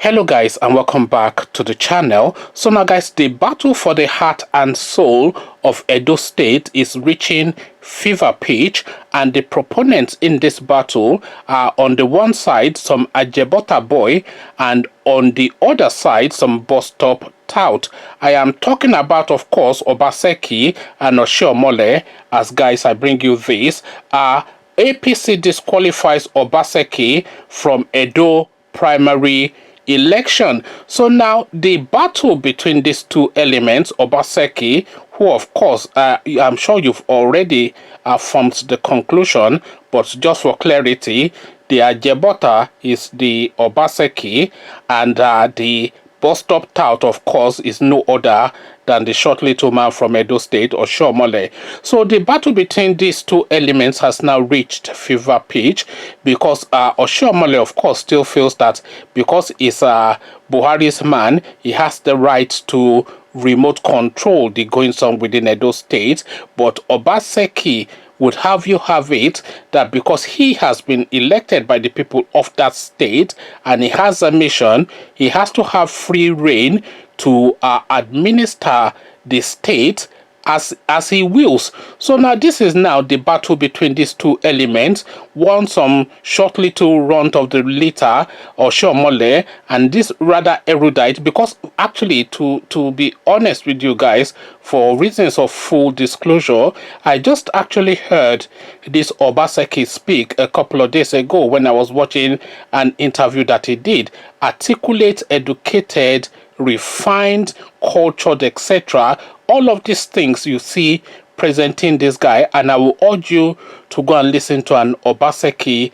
Hello guys, and welcome back to the channel. So now guys, the battle for the heart and soul of Edo State is reaching fever pitch, and the proponents in this battle are on the one side some Ajebota boy, and on the other side some bus stop tout. I am talking about, of course, Obaseki and Oshiomole. As guys, I bring you this. APC disqualifies Obaseki from Edo primary election. So now the battle between these two elements, Obaseki, who of course I'm sure you've already formed the conclusion, but just for clarity, the Ajebota is the Obaseki, and the bus stop tout, of course, is no other than the short little man from Edo State, Oshiomole. So the battle between these two elements has now reached fever pitch, because Oshiomole, of course, still feels that because he's Buhari's man, he has the right to remote control the goings on within Edo State. But Obaseki would have you have it that because he has been elected by the people of that state and he has a mission, he has to have free reign to administer the state as he wills. So now this is now the battle between these two elements. One some short little runt of the litter, Oshiomole, and this rather erudite, because actually to be honest with you guys, for reasons of full disclosure, I just actually heard this Obaseki speak a couple of days ago when I was watching an interview that he did. Articulate, educated, refined, cultured, etc. All of these things you see presenting this guy, and I will urge you to go and listen to an Obaseki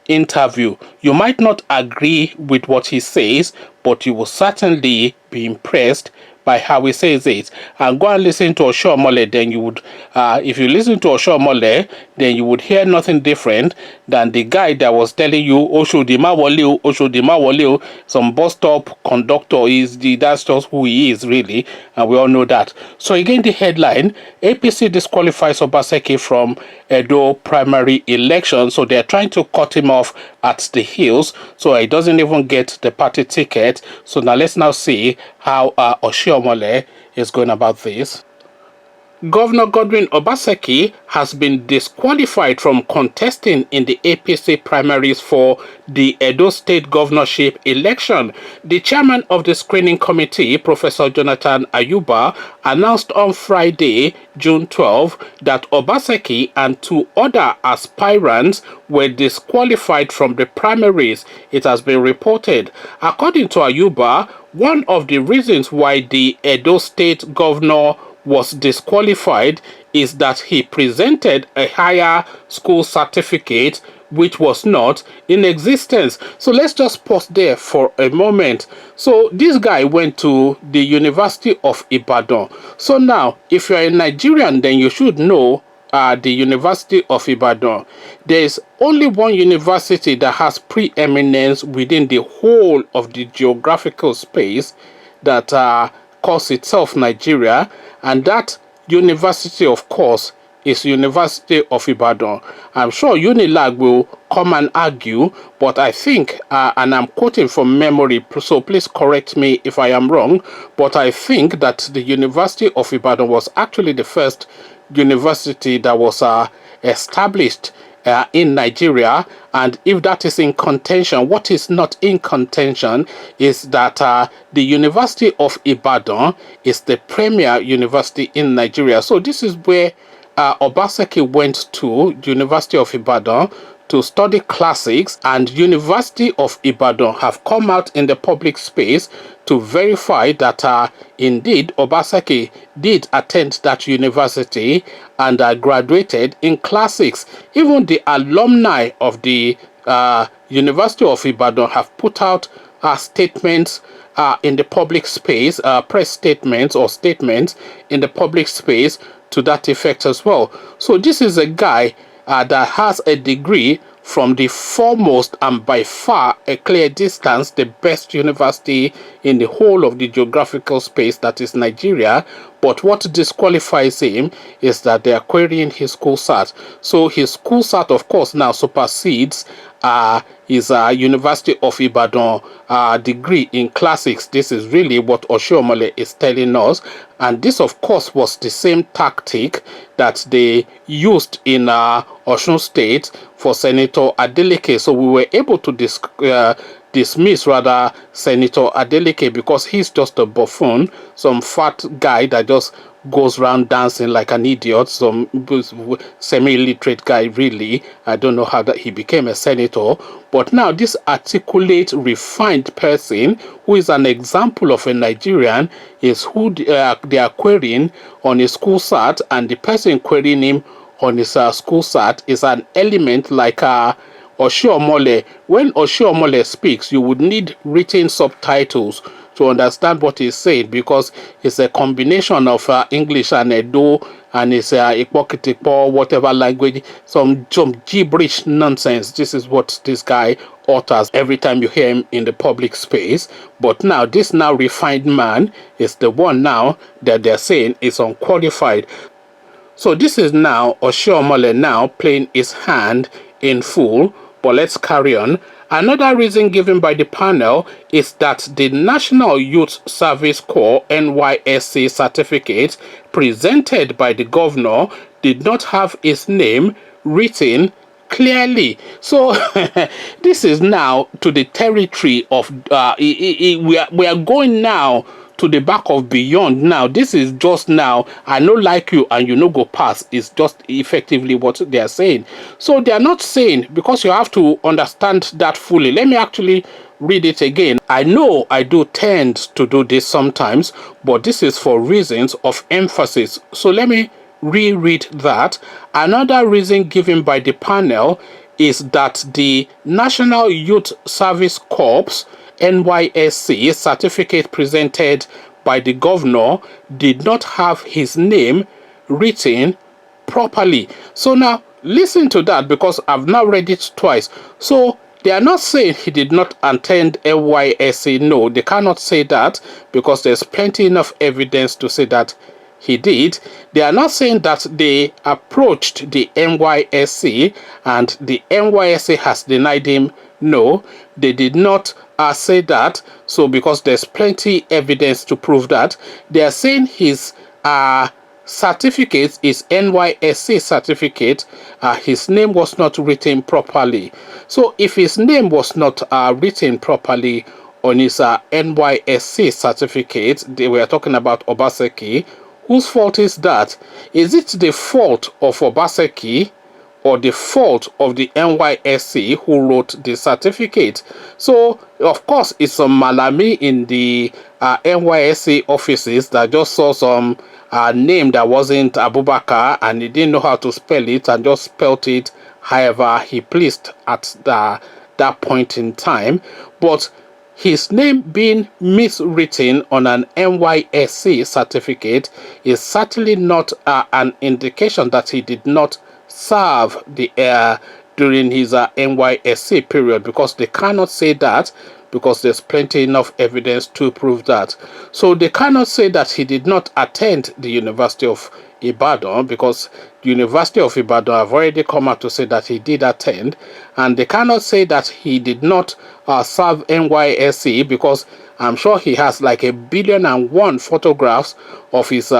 interview. You might not agree with what he says, but you will certainly be impressed by how he says it. And go and listen to Oshiomole, then you would, if you listen to Oshiomole, then you would hear nothing different than the guy that was telling you, Oshodima Wole, some bus stop conductor that's just who he is, really, and we all know that. So again, the headline, APC disqualifies Obaseki from Edo primary election. So they're trying to cut him off at the heels, so he doesn't even get the party ticket. So now let's now see how Oshiomole is going about this. Governor Godwin Obaseki has been disqualified from contesting in the APC primaries for the Edo State Governorship election. The chairman of the screening committee, Professor Jonathan Ayuba, announced on Friday, June 12, that Obaseki and two other aspirants were disqualified from the primaries, it has been reported. According to Ayuba, one of the reasons why the Edo State governor was disqualified is that he presented a higher school certificate which was not in existence. So let's just pause there for a moment. So this guy went to the University of Ibadan. So now, if you're a Nigerian, then you should know the University of Ibadan. There is only one university that has preeminence within the whole of the geographical space that calls itself Nigeria, and that university, of course, is University of Ibadan. I'm sure Unilag will come and argue, but I think, and I'm quoting from memory, so please correct me if I am wrong, but I think that the University of Ibadan was actually the first university that was established in Nigeria. And if that is in contention, what is not in contention is that the University of Ibadan is the premier university in Nigeria. So this is where Obaseki went to, University of Ibadan, to study classics, and University of Ibadan have come out in the public space to verify that indeed Obaseki did attend that university and graduated in classics. Even the alumni of the University of Ibadan have put out statements in the public space, press statements or statements in the public space to that effect as well. So this is a guy that has a degree from the foremost and by far a clear distance the best university in the whole of the geographical space, that is Nigeria. But what disqualifies him is that they are querying his school cert. So his school cert, of course, now supersedes his University of Ibadan degree in classics. This is really what Oshiomole is telling us. And this, of course, was the same tactic that they used in Osun State for Senator Adeleke. So we were able to dismiss rather Senator Adeleke because he's just a buffoon, some fat guy that just goes around dancing like an idiot, some semi-illiterate guy really. I don't know how that he became a senator. But now this articulate, refined person who is an example of a Nigerian is who they are querying on his school sat, and the person querying him on his school sat is an element like Oshiomole. When Oshiomole speaks, you would need written subtitles to understand what he's saying, because it's a combination of English and Edo, and it's Ikpokitipo, whatever language, some gibberish nonsense. This is what this guy utters every time you hear him in the public space. But now, this now refined man is the one now that they're saying is unqualified. So this is now Oshiomole now playing his hand in full. But let's carry on. Another reason given by the panel is that the National Youth Service Corps NYSC certificate presented by the governor did not have his name written clearly. So this is now to the territory of we are going now to the back of beyond. Now this is just now I no like you and you no go pass. It's just effectively what they are saying. So they are not saying, because you have to understand that fully. Let me actually read it again. I know I do tend to do this sometimes, but this is for reasons of emphasis. So let me reread that. Another reason given by the panel is that the National Youth Service Corps NYSC certificate presented by the governor did not have his name written properly. So now listen to that, because I've now read it twice. So they are not saying he did not attend NYSC. No, they cannot say that, because there's plenty enough evidence to say that he did. They are not saying that they approached the NYSC and the NYSC has denied him. No, they did not say that. So because there's plenty evidence to prove that, they are saying his certificate is NYSC certificate. His name was not written properly. So if his name was not written properly on his NYSC certificate, they were talking about Obaseki. Whose fault is that? Is it the fault of Obaseki or the fault of the NYSC who wrote the certificate? So, of course, it's some malami in the NYSC offices that just saw some name that wasn't Abubakar, and he didn't know how to spell it and just spelt it however he pleased at that point in time. But his name being miswritten on an NYSC certificate is certainly not an indication that he did not serve the during his NYSC period, because they cannot say that, because there's plenty enough evidence to prove that. So they cannot say that he did not attend the University of Ibadan, because the University of Ibadan have already come out to say that he did attend, and they cannot say that he did not serve NYSC, because I'm sure he has like 1,000,000,001 photographs of his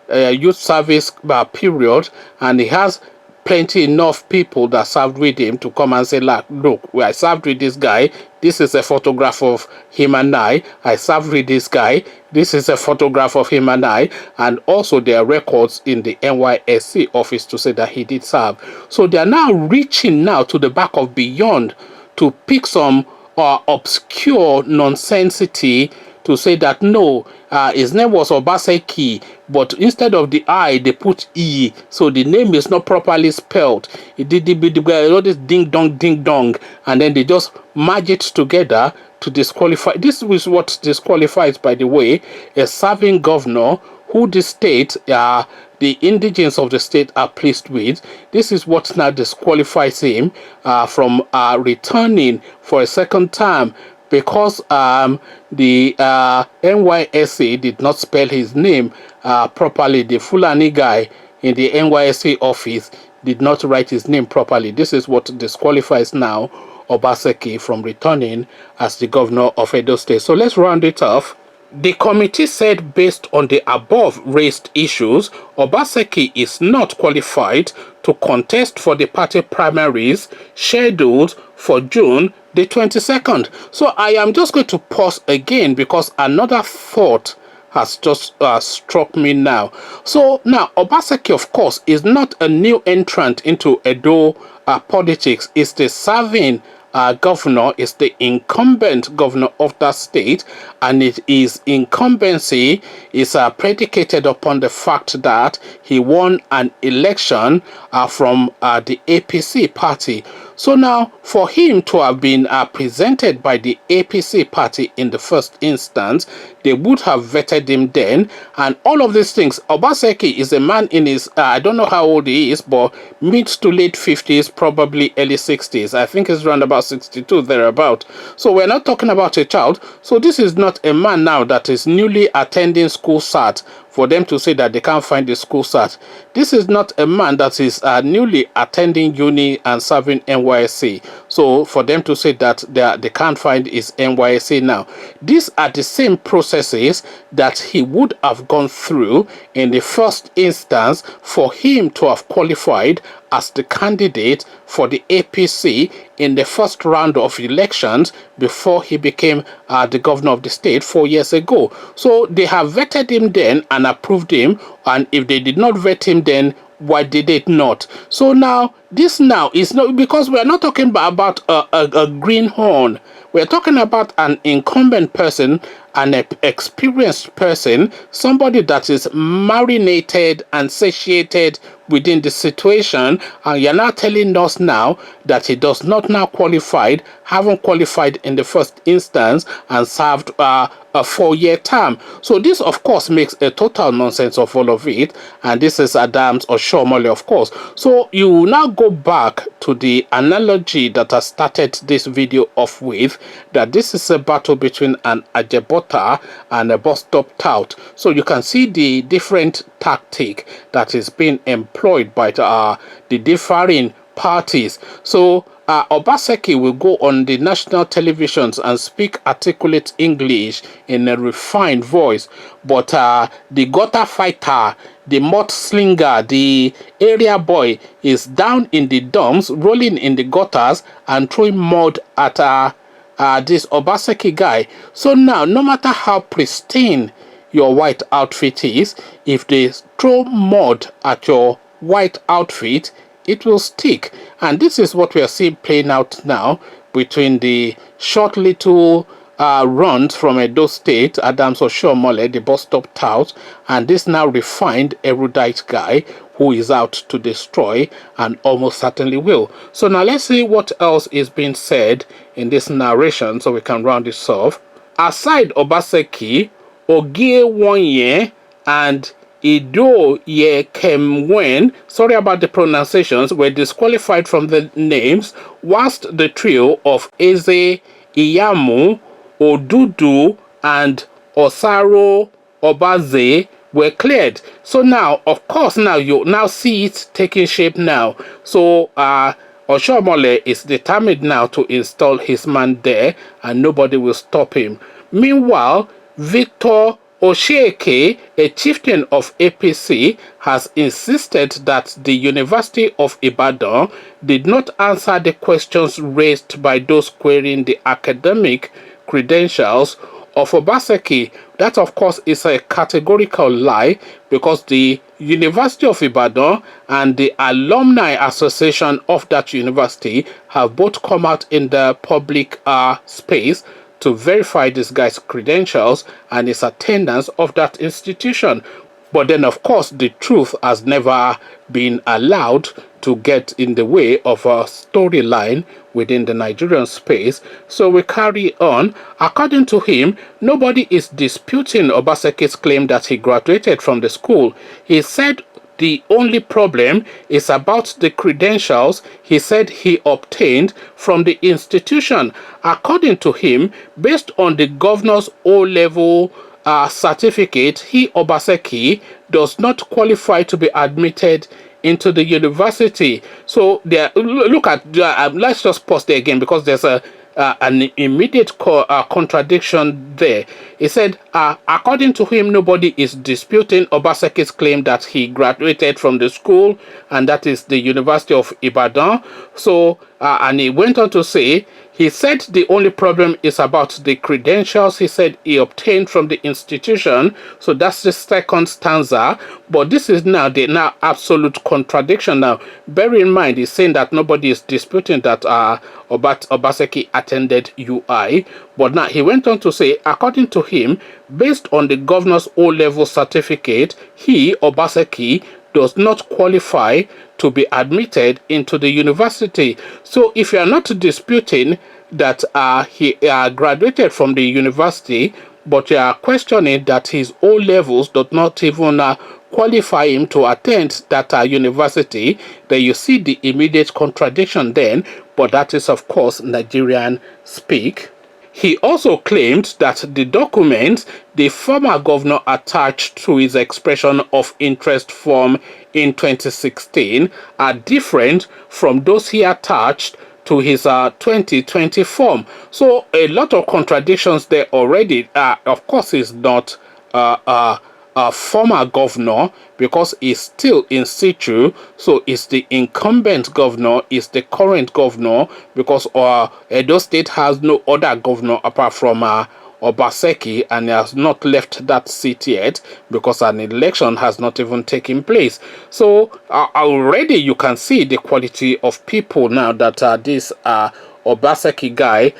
youth service period, and he has plenty enough people that served with him to come and say, look, I served with this guy. This is a photograph of him and I served with this guy. This is a photograph of him and I. And also there are records in the NYSC office to say that he did serve. So they are now reaching now to the back of beyond to pick some obscure nonsensity to say that no, his name was Obaseki, but instead of the I, they put E, so the name is not properly spelled. It did all this ding dong, and then they just merge it together to disqualify. This is what disqualifies, by the way, a serving governor who the state, the indigents of the state are pleased with. This is what now disqualifies him from returning for a second term, because the NYSC did not spell his name properly. The Fulani guy in the NYSC office did not write his name properly. This is what disqualifies now Obaseki from returning as the governor of Edo State. So let's round it off. The committee said based on the above raised issues, Obaseki is not qualified to contest for the party primaries scheduled for June the 22nd. So I am just going to pause again because another thought has just struck me now. So now Obaseki, of course, is not a new entrant into Edo politics. It's the serving governor, is the incumbent governor of that state, and his incumbency is predicated upon the fact that he won an election from the APC party. So now, for him to have been presented by the APC party in the first instance, they would have vetted him then, and all of these things. Obaseki is a man in his, I don't know how old he is, but mid to late 50s, probably early 60s. I think he's around about 62, thereabout. So we're not talking about a child. So this is not a man now that is newly attending school SAT for them to say that they can't find the school SAT. This is not a man that is newly attending uni and serving NYSC. So for them to say that they can't find his NYSC now. These are the same processes that he would have gone through in the first instance for him to have qualified as the candidate for the APC in the first round of elections before he became the governor of the state 4 years ago. So they have vetted him then and approved him, and if they did not vet him then, why did it not? So now, this now is not, because we are not talking about a greenhorn. We're talking about an incumbent person, an experienced person, somebody that is marinated and satiated within the situation, and you're now telling us now that he does not now qualified, haven't qualified in the first instance, and served a 4-year term. So this, of course, makes a total nonsense of all of it, and this is Adams Oshiomole, of course. So you now go back to the analogy that I started this video off with, that this is a battle between an Ajebota and a bus stop tout. So you can see the different tactic that is being employed by the differing parties. So Obaseki will go on the national televisions and speak articulate English in a refined voice, but the gutter fighter, the mud slinger, the area boy is down in the dumps, rolling in the gutters and throwing mud at this Obaseki guy. So now, no matter how pristine your white outfit is, if they throw mud at your white outfit, it will stick. And this is what we are seeing playing out now between the short little runs from Edo State, Adams Oshiomole, the bus stop tout, and this now refined erudite guy who is out to destroy and almost certainly will. So now let's see what else is being said in this narration so we can round this off. Aside Obaseki, Ogie Wonye and Ido Ye Kemwen, sorry about the pronunciations, were disqualified from the names, whilst the trio of Eze, Iyamu, Odudu, and Osaro Obaze were cleared. So now, of course, now you now see it taking shape now. So Oshiomole is determined now to install his man there, and nobody will stop him. Meanwhile, Victor Osheke, a chieftain of APC, has insisted that the University of Ibadan did not answer the questions raised by those querying the academic credentials of Obaseki. That, of course, is a categorical lie, because the University of Ibadan and the Alumni Association of that university have both come out in the public space to verify this guy's credentials and his attendance of that institution. But then, of course, the truth has never been allowed to get in the way of a storyline within the Nigerian space. So we carry on. According to him, nobody is disputing Obaseki's claim that he graduated from the school. He said the only problem is about the credentials he said he obtained from the institution. According to him, based on the governor's O-level certificate, he, Obaseki, does not qualify to be admitted into the university. So there, look at, let's just pause there again, because there's an immediate contradiction there. He said, according to him, nobody is disputing Obaseki's claim that he graduated from the school, and that is the University of Ibadan. So, and he went on to say, he said the only problem is about the credentials he said he obtained from the institution. So that's the second stanza. But this is now the absolute contradiction. Now, bear in mind, he's saying that nobody is disputing that Obaseki attended UI. But now he went on to say, according to him, based on the governor's O-level certificate, he, Obaseki, does not qualify to be admitted into the university. So if you are not disputing that he graduated from the university, but you are questioning that his O levels does not even qualify him to attend that university, then you see the immediate contradiction then. But that is, of course, Nigerian speak. He also claimed that the documents the former governor attached to his expression of interest form in 2016 are different from those he attached to his 2020 form. So a lot of contradictions there already. Of course, he's not a former governor because he's still in situ. So it's the incumbent governor, is the current governor, because Edo State has no other governor apart from Obaseki, and he has not left that seat yet because an election has not even taken place. So already you can see the quality of people now that this Obaseki guy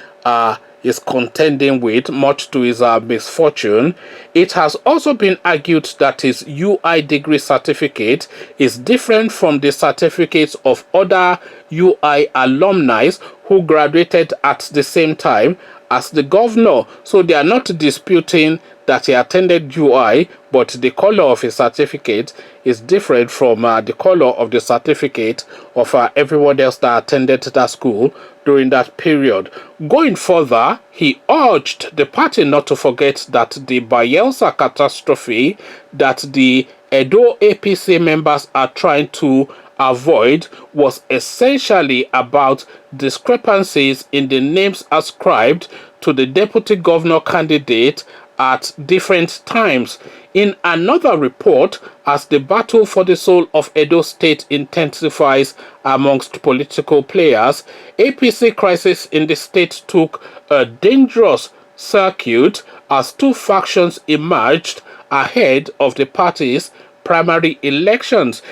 is contending with, much to his misfortune. It has also been argued that his UI degree certificate is different from the certificates of other UI alumni who graduated at the same time as the governor. So they are not disputing that he attended UI, but the color of his certificate is different from the color of the certificate of everyone else that attended that school during that period. Going further, he urged the party not to forget that the Bayelsa catastrophe that the Edo APC members are trying to avoid was essentially about discrepancies in the names ascribed to the deputy governor candidate at different times. In another report, as the battle for the soul of Edo State intensifies amongst political players, APC crisis in the state took a dangerous circuit as two factions emerged ahead of the party's primary elections.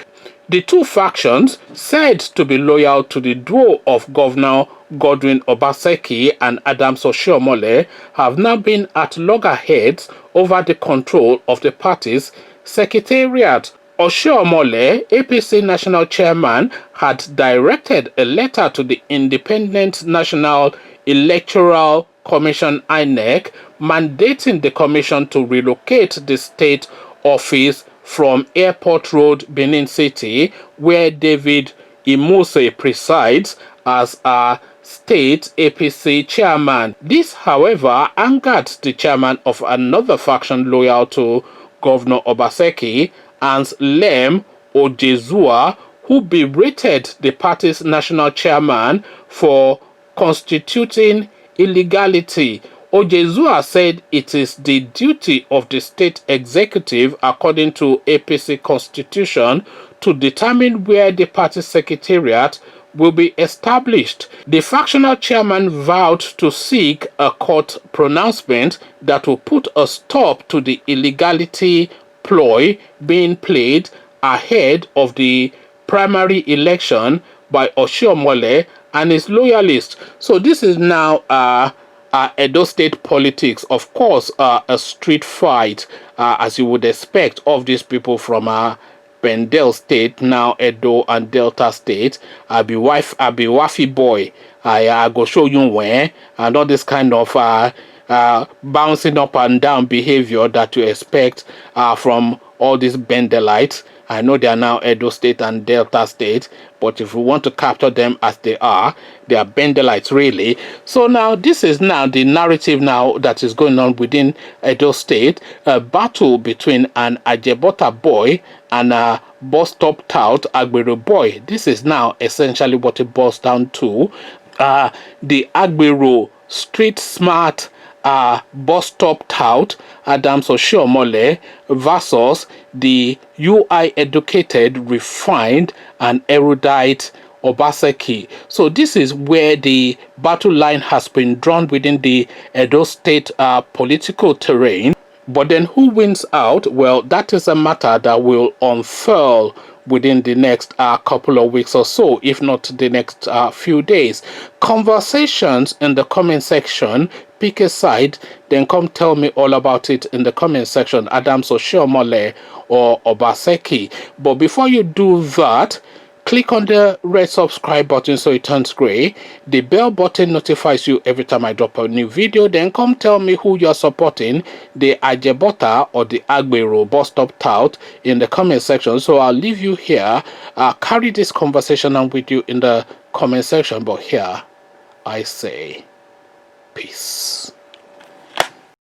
The two factions, said to be loyal to the duo of Governor Godwin Obaseki and Adams Oshiomole, have now been at loggerheads over the control of the party's secretariat. Oshiomole, APC national chairman, had directed a letter to the Independent National Electoral Commission (INEC) mandating the commission to relocate the state office from Airport Road, Benin City, where David Imuse presides as a state APC chairman. This, however, angered the chairman of another faction loyal to Governor Obaseki, Hans Lem Ojezua, who berated the party's national chairman for constituting illegality. Ojezua said it is the duty of the state executive, according to APC constitution, to determine where the party secretariat will be established. The factional chairman vowed to seek a court pronouncement that will put a stop to the illegality ploy being played ahead of the primary election by Oshiomole and his loyalists. So this is now Edo State politics, of course, a street fight, as you would expect of these people from Bendel State, now Edo and Delta State. I be wifey boy. I go show you where, and all this kind of bouncing up and down behavior that you expect from all these Bendelites. I know they are now Edo State and Delta State, but if we want to capture them as they are Bendelites really. So now this is now the narrative now that is going on within Edo State, a battle between an Ajebota boy and a bus stop tout Agbero boy. This is now essentially what it boils down to. The Agbero street smart bus stop tout Adams Oshiomole versus the UI educated, refined, and erudite Obaseki. So this is where the battle line has been drawn within the Edo State political terrain. But then who wins out? Well, that is a matter that will unfurl within the next couple of weeks or so, if not the next few days. Conversations in the comment section. Pick a side, then come tell me all about it in the comment section. Adams Oshiomole or Obaseki. But before you do that, click on the red subscribe button so it turns gray. The bell button notifies you every time I drop a new video. Then come tell me who you're supporting, the Ajebota or the Agbero bus stop tout, in the comment section. So I'll leave you here. Carry this conversation on with you in the comment section. But here I say peace.